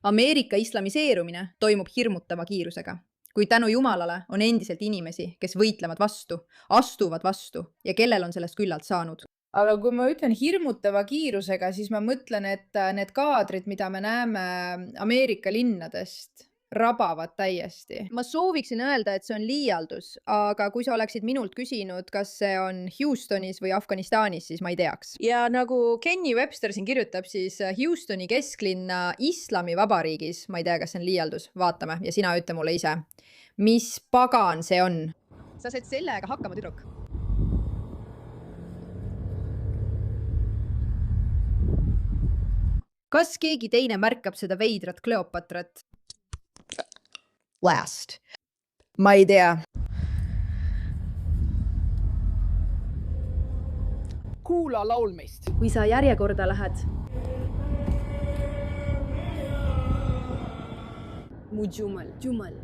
Ameerika islamiseerumine toimub hirmutava kiirusega, kuid tänu Jumalale on endiselt inimesi, kes võitlevad vastu, astuvad vastu ja kellel on sellest küllalt saanud. Aga kui ma ütlen hirmutava kiirusega, siis ma mõtlen, et need kaadrid, mida me näeme Ameerika linnadest, rabavad täiesti. Ma sooviksin öelda, et see on liialdus, aga kui sa oleksid minult küsinud, kas see on Houstonis või Afganistanis, siis ma ei teaks. Ja nagu Kenny Webster siin kirjutab, siis Houstoni kesklinna Islamivabariigis, ma ei tea, kas see on liialdus, vaatame ja sina ütle mulle ise, mis pagan see on? Sa said sellega hakkama, tüdruk. Kas keegi teine märkab seda veidrat Kleopatrat? Last. Ma ei tea. Kuula laulmist. Kui sa järjekorda lähed. Mu Jumal, Jumal.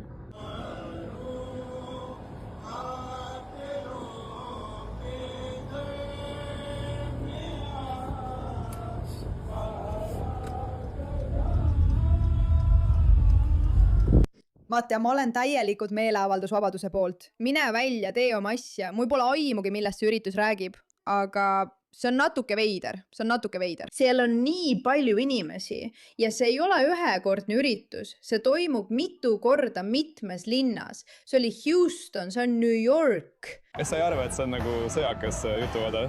Vaata, ma olen täielikult meeleavaldusvabaduse poolt. Mine välja, tee oma asja. Mul pole aimugi, millest see üritus räägib, aga see on natuke veider. See on natuke veider. Seal on nii palju inimesi ja see ei ole ühekordne üritus. See toimub mitu korda mitmes linnas. See oli Houston, see on New York. Kas sa ei arva, et see on nagu sõjakas jutuvada?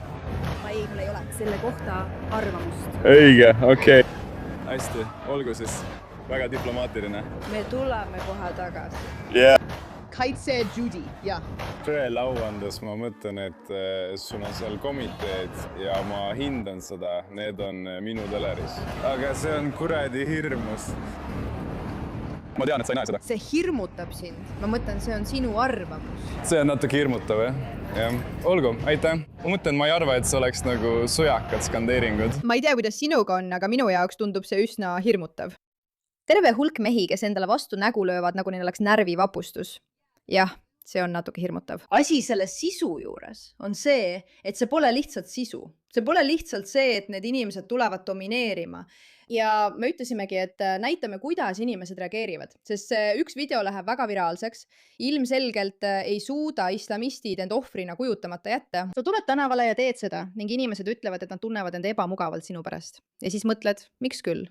Ei, mul ei ole selle kohta arvamust. Õige, okei. Hästi, olgu siis. Väga diplomaatiline. Me tuleme kohe tagasi. Yeah. Kaitse Judy, jah. Tõele auandes ma mõtlen, et sul on seal komiteed ja ma hindan seda. Need on minu teleris. Aga see on kuradi hirmus. Ma tean, et sa ei näe seda. See hirmutab sind. Ma mõtlen, see on sinu arvamus. See on natuke hirmutav, jah? Olgu, aitäh. Ma mõtlen, ma ei arva, et see oleks nagu sõjakad skandeeringud. Ma ei tea, kuidas sinuga on, aga minu jaoks tundub see üsna hirmutav. Terve hulk mehi, kes endale vastu nägu löövad, nagu neil oleks närvivapustus. Jah, see on natuke hirmutav. Asi selle sisu juures on see, et see pole lihtsalt sisu. See pole lihtsalt see, et need inimesed tulevad domineerima. Ja me ütlesimegi, et näitame, kuidas inimesed reageerivad, sest see üks video läheb väga viraalseks. Ilmselgelt ei suuda islamistid end ohvrina kujutamata jätta. Sa tuled tänavale ja teed seda ning inimesed ütlevad, et nad tunnevad end ebamugavalt sinu pärast. Ja siis mõtled, miks küll?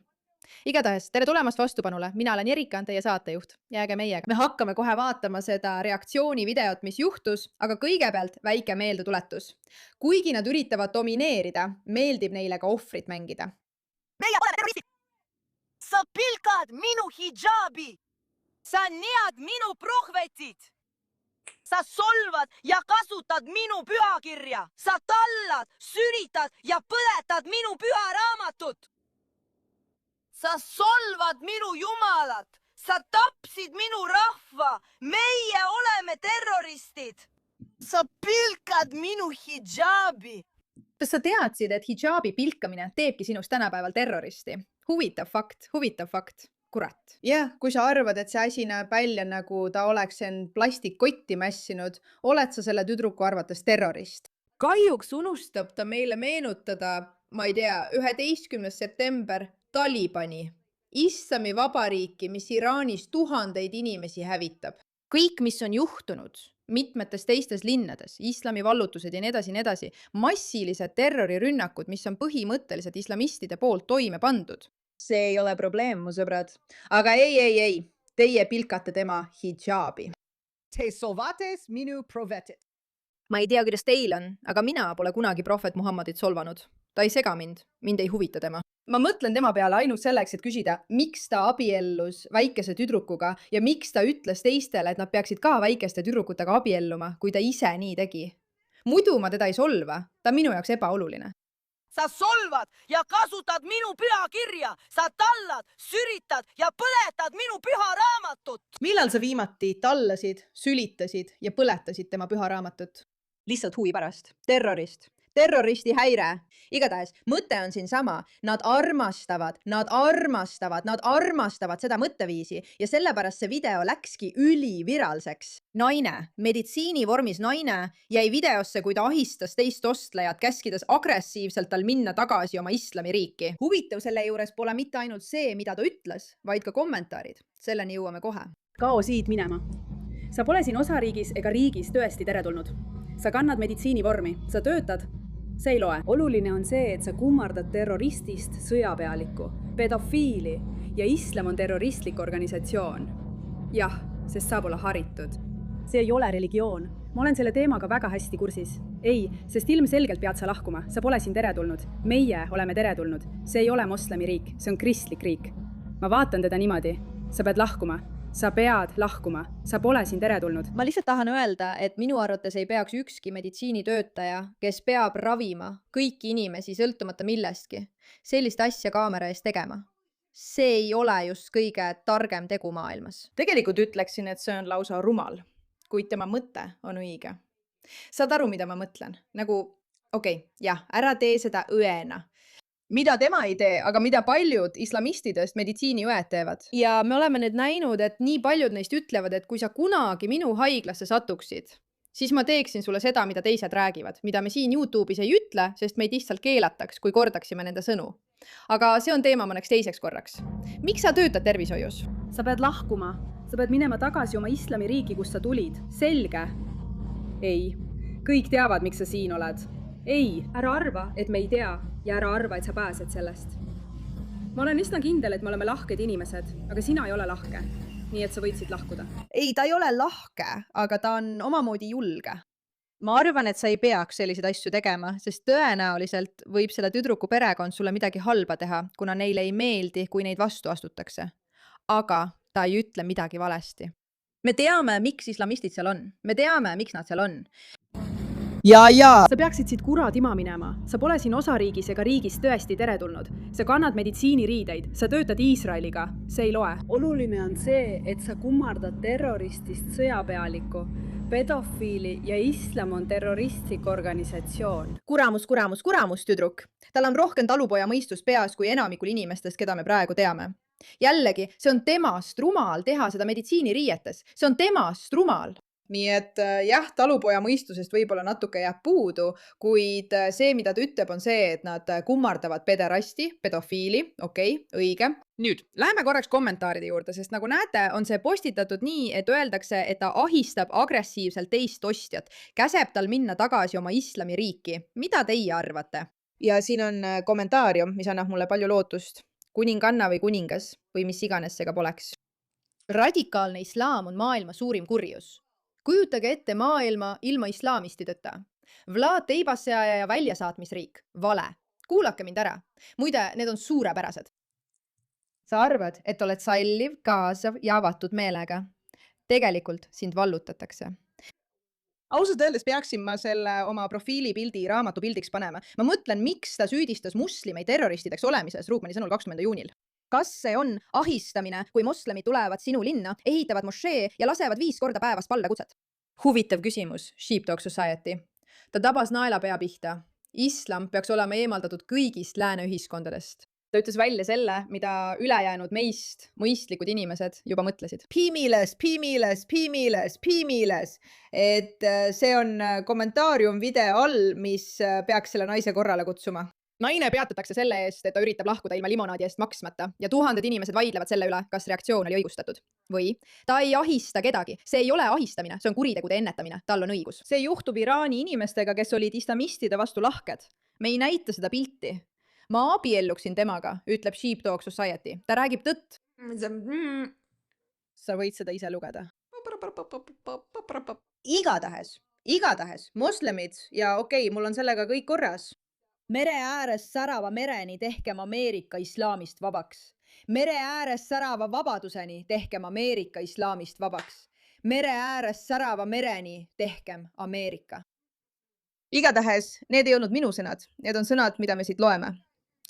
Igatahes, tere tulemast vastupanule. Mina olen Erika, teie saatejuht. Jääge meiega. Me hakkame kohe vaatama seda reaktsioonivideot, mis juhtus, aga kõigepealt väike meeldetuletus. Kuigi nad üritavad domineerida, meeldib neile ka ohvrit mängida. Meie oleme terroristid! Sa pilkad minu hijabi! Sa nead minu prohvetit! Sa solvad ja kasutad minu pühakirja! Sa tallad, süritad ja põletad minu püharaamatut! Sa solvad minu jumalat! Sa tapsid minu rahva! Meie oleme terroristid! Sa pilkad minu hijabi! Kas sa teadsid, et hijabi pilkamine teebki sinust tänapäeval terroristi? Huvitav fakt. Kurat. Jah, kui sa arvad, et see asi näeb välja, nagu ta oleks end plastikkotti mässinud, oled sa selle tüdruku arvates terrorist. Kahjuks unustab ta meile meenutada, ma ei tea, 11. september Talibani, Islami vabariiki, mis Iraanis tuhandeid inimesi hävitab. Kõik, mis on juhtunud mitmetes teistes linnades, islami vallutused ja nii edasi, massilised terrorirünnakud, mis on põhimõtteliselt islamistide poolt toime pandud. See ei ole probleem, mu sõbrad. Aga ei, teie pilkate tema hijabi. Te solvates minu provetit. Ma ei tea, kuidas teil on, aga mina pole kunagi prohvet Muhammadit solvanud. Ta ei sega mind ei huvita tema. Ma mõtlen tema peale ainult selleks, et küsida, miks ta abiellus väikese tüdrukuga ja miks ta ütles teistele, et nad peaksid ka väikeste tüdrukutega abielluma, kui ta ise nii tegi. Muidu ma teda ei solva, ta on minu jaoks ebaoluline. Sa solvad ja kasutad minu pühakirja! Sa tallad, süritad ja põletad minu püharaamatut! Millal sa viimati tallasid, sülitasid ja põletasid tema püharaamatut? Lihtsalt huvi pärast. Terrorist. terroristi häire. Igatahes, mõte on siin sama. Nad armastavad seda mõtteviisi ja sellepärast see video läkski üliviralseks. Naine, meditsiinivormis naine, jäi videosse, kui ta ahistas teist ostlejat, käskides agressiivselt tal minna tagasi oma islamiriiki. Huvitav selle juures pole mitte ainult see, mida ta ütles, vaid ka kommentaarid. Selleni jõuame kohe. Kao siit minema. Sa pole siin osariigis ega riigis tõesti teretulnud. Sa kannad meditsiinivormi, sa töötad, see ei loe. Oluline on see, et sa kummardad terroristist sõjapealikku, pedofiili ja islam on terroristlik organisatsioon. Jah, sest sa pole haritud. See ei ole religioon. Ma olen selle teemaga väga hästi kursis. Ei, sest ilmselgelt pead sa lahkuma. Sa pole siin teretulnud. Meie oleme teretulnud. See ei ole moslemi riik, see on kristlik riik. Ma vaatan teda niimoodi. Sa pead lahkuma. Sa pead lahkuma. Sa pole siin teretulnud. Ma lihtsalt tahan öelda, et minu arvates ei peaks ükski meditsiinitöötaja, kes peab ravima kõiki inimesi sõltumata millestki, sellist asja kaamera ees tegema. See ei ole just kõige targem tegu maailmas. Tegelikult ütleksin, et see on lausa rumal, kuid tema mõte on õige. Saad aru, mida ma mõtlen? Nagu, jah, ära tee seda õena. Mida tema ei tee, aga mida paljud islamistidest meditsiiniõed teevad. Ja me oleme nüüd näinud, et nii paljud neist ütlevad, et kui sa kunagi minu haiglasse satuksid, siis ma teeksin sulle seda, mida teised räägivad, mida me siin YouTube'is ei ütle, sest meid lihtsalt keelataks, kui kordaksime nende sõnu. Aga see on teema mõneks teiseks korraks. Miks sa töötad tervishoius? Sa pead lahkuma. Sa pead minema tagasi oma islamiriiki, kust sa tulid. Selge? Ei. Kõik teavad, miks sa siin oled. Ei, ära arva, et me ei tea ja ära arva, et sa pääsed sellest. Ma olen üsna kindel, et me oleme lahked inimesed, aga sina ei ole lahke. Nii et sa võid lahkuda. Ei, ta ei ole lahke, aga ta on omamoodi julge. Ma arvan, et sa ei peaks selliseid asju tegema, sest tõenäoliselt võib selle tüdruku perekond sulle midagi halba teha, kuna neile ei meeldi, kui neid vastu astutakse. Aga ta ei ütle midagi valesti. Me teame, miks islamistid seal on. Me teame, miks nad seal on. Sa peaksid siit kuratima minema. Sa pole siin osariigis ega riigis tõesti teretulnud. Sa kannad meditsiiniriideid. Sa töötad Iisraeliga. See ei loe. Oluline on see, et sa kummardad terroristist sõjapealikku, pedofiili ja islam on terroristlik organisatsioon. Kuramus, tüdruk. Tal on rohkem talupoja mõistust peas kui enamikul inimestest, keda me praegu teame. Jällegi, see on temast rumal teha seda meditsiiniriietes. See on temast rumal. Nii et jah, talupoja mõistusest võib-olla natuke jääb puudu, kuid see, mida ta ütleb, on see, et nad kummardavad pederasti, pedofiili, õige. Nüüd, läheme korraks kommentaaride juurde, sest nagu näete, on see postitatud nii, et öeldakse, et ta ahistab agressiivselt teist ostjat, käseb tal minna tagasi oma islamiriiki. Mida teie arvate? Ja siin on kommentaarium, mis annab mulle palju lootust. Kuninganna või kuningas või mis iganes see ka poleks. Radikaalne islaam on maailma suurim kurjus. Kujutage ette maailma ilma islamistideta. Vlad teibasseaja ja väljasaatmisriik. Vale. Kuulake mind ära. Muide, need on suurepärased. Sa arvad, et oled salliv, kaasav ja avatud meelega. Tegelikult sind vallutatakse. Ausalt öeldes peaksin ma selle oma profiilipildi raamatu pildiks panema. Ma mõtlen, miks ta süüdistas muslimeid terroristideks olemises Ruukmani sõnul 20. juunil. Kas see on ahistamine, kui moslemid tulevad sinu linna, ehitavad mošee ja lasevad 5 korda päevas palvekutset? Huvitav küsimus, Sheepdog Society. Ta tabas naelapea pihta. Islam peaks olema eemaldatud kõigist lääne ühiskondadest. Ta ütles välja selle, mida ülejäänud meist mõistlikud inimesed juba mõtlesid. Piimiles. Et see on kommentaarium video all, mis peaks selle naise korrale kutsuma. Naine peatatakse selle eest, et ta üritab lahkuda ilma limonaadi eest maksmata ja 1000 inimesed vaidlevad selle üle, kas reaktsioon oli õigustatud. Või ta ei ahista kedagi. See ei ole ahistamine, see on kuritegude ennetamine. Tal on õigus. See juhtub Iraani inimestega, kes olid islamistide vastu lahked. Me ei näita seda pilti. Ma abielluksin temaga, ütleb Sheepdog Society. Ta räägib tõtt. Sa võid seda ise lugeda. Igatahes, moslemid ja mul on sellega kõik korras. Mere ääres särava mereni tehkem Ameerika islaamist vabaks. Mere ääres särava vabaduseni tehkem Ameerika islaamist vabaks. Mere ääres särava mereni tehkem Ameerika. Igatahes, need ei olnud minu sõnad. Need on sõnad, mida me siit loeme.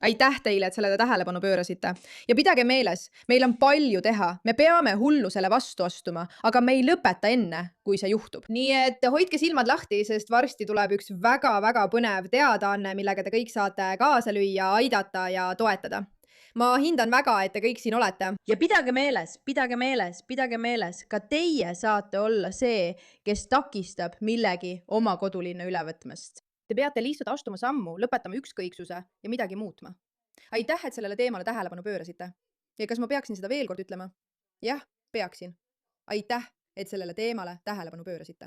aitäh teile, et sellele tähelepanu pöörasite. Ja pidage meeles, meil on palju teha, me peame hullusele vastu astuma, aga me ei lõpeta enne, kui see juhtub. Nii et hoidke silmad lahti, sest varsti tuleb üks väga-väga põnev teadaanne, millega te kõik saate kaasa lüüa, aidata ja toetada. Ma hindan väga, et te kõik siin olete. Ja pidage meeles, ka teie saate olla see, kes takistab millegi oma kodulinna ülevõtmast. Te peate lihtsalt astuma sammu, lõpetama ükskõiksuse ja midagi muutma. Aitäh, et sellele teemale tähelepanu pöörasite. Ja kas ma peaksin seda veel kord ütlema? Jah, peaksin. Aitäh, et sellele teemale tähelepanu pöörasite.